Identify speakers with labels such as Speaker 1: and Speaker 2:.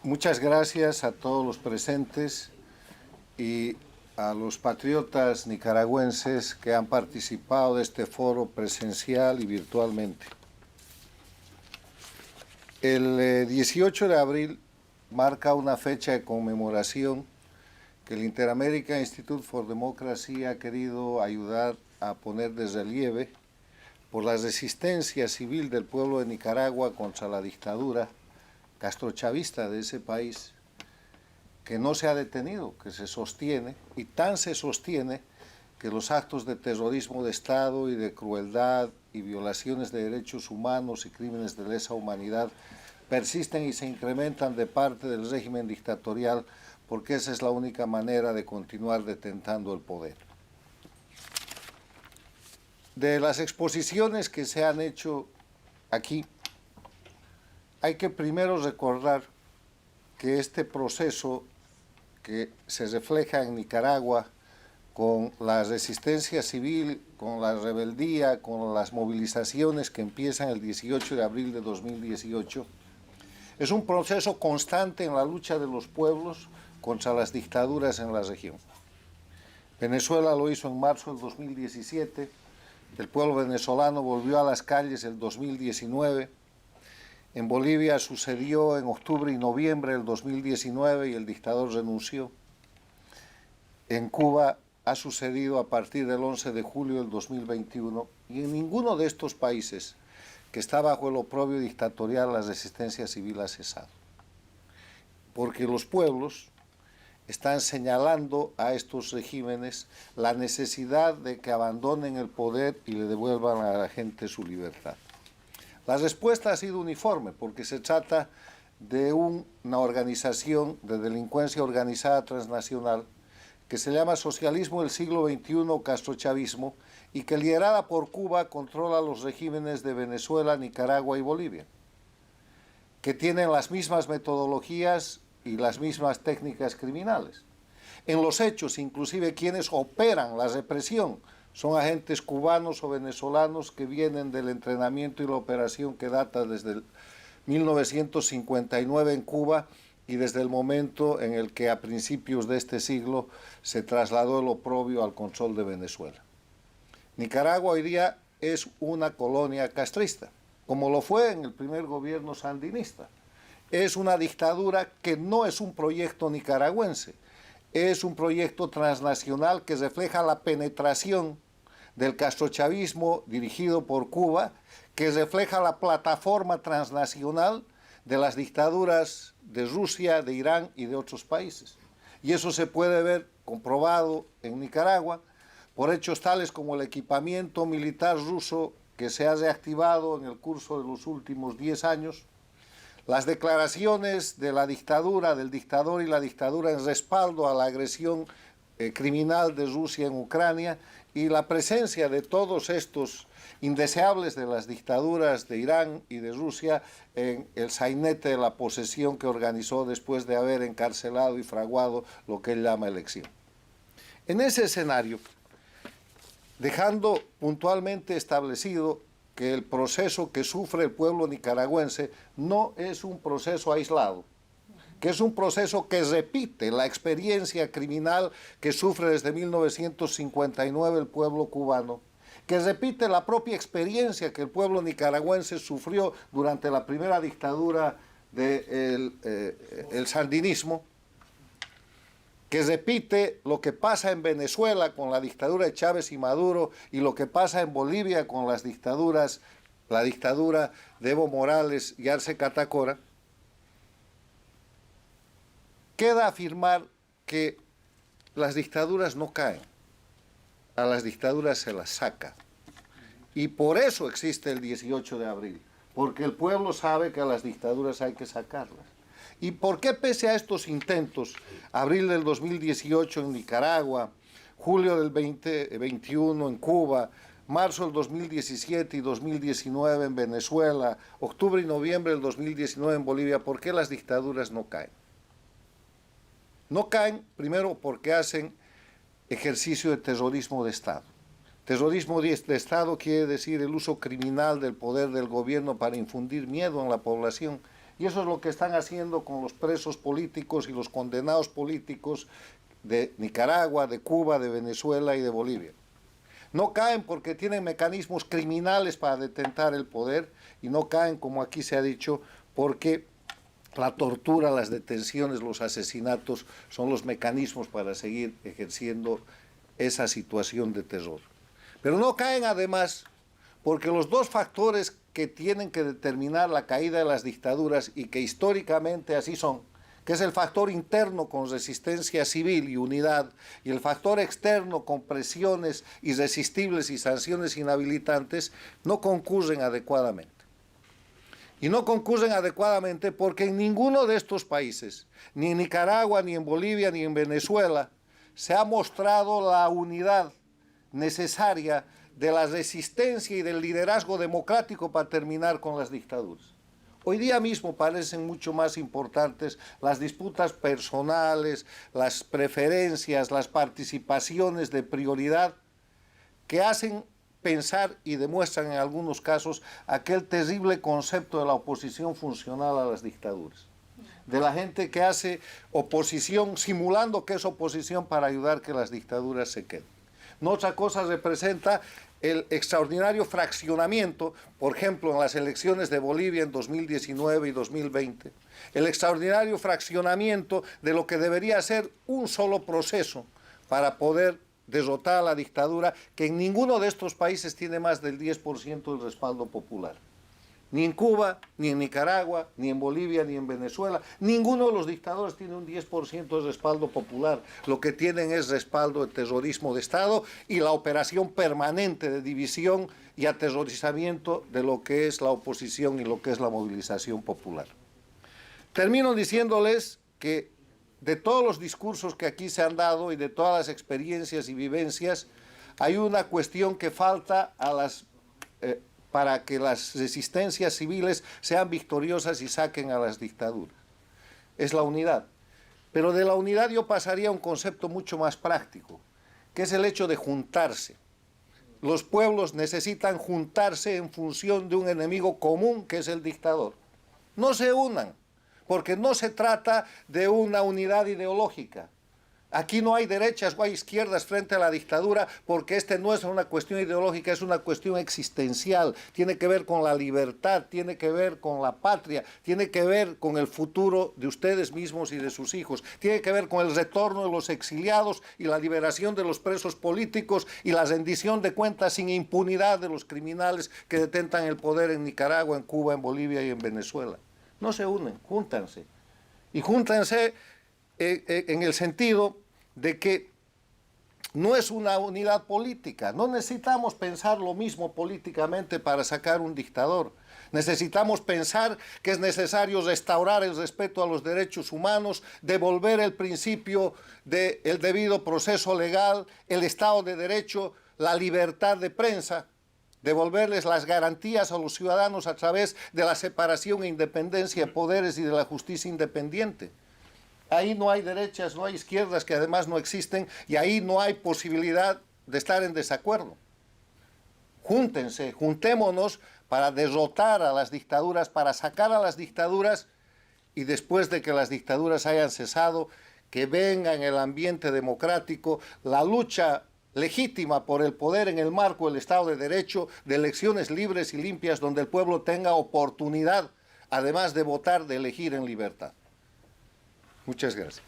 Speaker 1: Muchas gracias a todos los presentes y a los patriotas nicaragüenses que han participado de este foro presencial y virtualmente. El 18 de abril marca una fecha de conmemoración que el Inter-American Institute for Democracy ha querido ayudar a poner de relieve por la resistencia civil del pueblo de Nicaragua contra la dictadura castrochavista de ese país, que no se ha detenido, que se sostiene, y tan se sostiene que los actos de terrorismo de Estado y de crueldad y violaciones de derechos humanos y crímenes de lesa humanidad persisten y se incrementan de parte del régimen dictatorial, porque esa es la única manera de continuar detentando el poder. De las exposiciones que se han hecho aquí, hay que primero recordar que este proceso que se refleja en Nicaragua con la resistencia civil, con la rebeldía, con las movilizaciones que empiezan el 18 de abril de 2018, es un proceso constante en la lucha de los pueblos contra las dictaduras en la región. Venezuela lo hizo en marzo del 2017, el pueblo venezolano volvió a las calles el 2019, en Bolivia sucedió en octubre y noviembre del 2019 y el dictador renunció. En Cuba ha sucedido a partir del 11 de julio del 2021 y en ninguno de estos países que está bajo el oprobio dictatorial la resistencia civil ha cesado. Porque los pueblos están señalando a estos regímenes la necesidad de que abandonen el poder y le devuelvan a la gente su libertad. La respuesta ha sido uniforme porque se trata de una organización de delincuencia organizada transnacional que se llama Socialismo del Siglo XXI, Castrochavismo, y que liderada por Cuba controla los regímenes de Venezuela, Nicaragua y Bolivia, que tienen las mismas metodologías y las mismas técnicas criminales. En los hechos, inclusive quienes operan la represión son agentes cubanos o venezolanos que vienen del entrenamiento y la operación que data desde el 1959 en Cuba y desde el momento en el que a principios de este siglo se trasladó el oprobio al control de Venezuela. Nicaragua hoy día es una colonia castrista, como lo fue en el primer gobierno sandinista. Es una dictadura que no es un proyecto nicaragüense, es un proyecto transnacional que refleja la penetración del castrochavismo dirigido por Cuba, que refleja la plataforma transnacional de las dictaduras de Rusia, de Irán y de otros países. Y eso se puede ver comprobado en Nicaragua por hechos tales como el equipamiento militar ruso que se ha reactivado en el curso de los últimos 10 años, las declaraciones de la dictadura, del dictador y la dictadura en respaldo a la agresión criminal de Rusia en Ucrania y la presencia de todos estos indeseables de las dictaduras de Irán y de Rusia en el sainete de la posesión que organizó después de haber encarcelado y fraguado lo que él llama elección. En ese escenario, dejando puntualmente establecido que el proceso que sufre el pueblo nicaragüense no es un proceso aislado, que es un proceso que repite la experiencia criminal que sufre desde 1959 el pueblo cubano, que repite la propia experiencia que el pueblo nicaragüense sufrió durante la primera dictadura del sandinismo, que repite lo que pasa en Venezuela con la dictadura de Chávez y Maduro y lo que pasa en Bolivia con las dictaduras, la dictadura de Evo Morales y Arce Catacora. Queda afirmar que las dictaduras no caen, a las dictaduras se las saca. Y por eso existe el 18 de abril, porque el pueblo sabe que a las dictaduras hay que sacarlas. ¿Y por qué pese a estos intentos, abril del 2018 en Nicaragua, julio del 2021 en Cuba, marzo del 2017 y 2019 en Venezuela, octubre y noviembre del 2019 en Bolivia, por qué las dictaduras no caen? No caen, primero, porque hacen ejercicio de terrorismo de Estado. Terrorismo de Estado quiere decir el uso criminal del poder del gobierno para infundir miedo en la población Y eso es lo que están haciendo con los presos políticos y los condenados políticos de Nicaragua, de Cuba, de Venezuela y de Bolivia. No caen porque tienen mecanismos criminales para detentar el poder y no caen, como aquí se ha dicho, porque la tortura, las detenciones, los asesinatos son los mecanismos para seguir ejerciendo esa situación de terror. Pero no caen además porque los dos factores que tienen que determinar la caída de las dictaduras y que históricamente así son, que es el factor interno con resistencia civil y unidad, y el factor externo con presiones irresistibles y sanciones inhabilitantes, no concurren adecuadamente. Y no concurren adecuadamente porque en ninguno de estos países, ni en Nicaragua, ni en Bolivia, ni en Venezuela, se ha mostrado la unidad necesaria de la resistencia y del liderazgo democrático para terminar con las dictaduras. Hoy día mismo parecen mucho más importantes las disputas personales, las preferencias, las participaciones de prioridad que hacen pensar y demuestran en algunos casos aquel terrible concepto de la oposición funcional a las dictaduras. De la gente que hace oposición simulando que es oposición para ayudar que las dictaduras se queden. No otra cosa representa el extraordinario fraccionamiento, por ejemplo, en las elecciones de Bolivia en 2019 y 2020, el extraordinario fraccionamiento de lo que debería ser un solo proceso para poder derrotar a la dictadura, que en ninguno de estos países tiene más del 10% del respaldo popular. Ni en Cuba, ni en Nicaragua, ni en Bolivia, ni en Venezuela. Ninguno de los dictadores tiene un 10% de respaldo popular. Lo que tienen es respaldo de terrorismo de Estado y la operación permanente de división y aterrorizamiento de lo que es la oposición y lo que es la movilización popular. Termino diciéndoles que de todos los discursos que aquí se han dado y de todas las experiencias y vivencias, hay una cuestión que falta a para que las resistencias civiles sean victoriosas y saquen a las dictaduras. Es la unidad. Pero de la unidad yo pasaría a un concepto mucho más práctico, que es el hecho de juntarse. Los pueblos necesitan juntarse en función de un enemigo común, que es el dictador. No se unan, porque no se trata de una unidad ideológica. Aquí no hay derechas o hay izquierdas frente a la dictadura, porque este no es una cuestión ideológica, es una cuestión existencial. Tiene que ver con la libertad, tiene que ver con la patria, tiene que ver con el futuro de ustedes mismos y de sus hijos. Tiene que ver con el retorno de los exiliados y la liberación de los presos políticos y la rendición de cuentas sin impunidad de los criminales que detentan el poder en Nicaragua, en Cuba, en Bolivia y en Venezuela. No se unen, júntanse. Y júntanse en el sentido de que no es una unidad política. No necesitamos pensar lo mismo políticamente para sacar un dictador. Necesitamos pensar que es necesario restaurar el respeto a los derechos humanos, devolver el principio del debido proceso legal, el Estado de Derecho, la libertad de prensa, devolverles las garantías a los ciudadanos a través de la separación e independencia de poderes y de la justicia independiente. Ahí no hay derechas, no hay izquierdas, que además no existen, y ahí no hay posibilidad de estar en desacuerdo. Júntense, juntémonos para derrotar a las dictaduras, para sacar a las dictaduras, y después de que las dictaduras hayan cesado, que venga en el ambiente democrático la lucha legítima por el poder en el marco del Estado de Derecho, de elecciones libres y limpias donde el pueblo tenga oportunidad, además de votar, de elegir en libertad. Muchas gracias.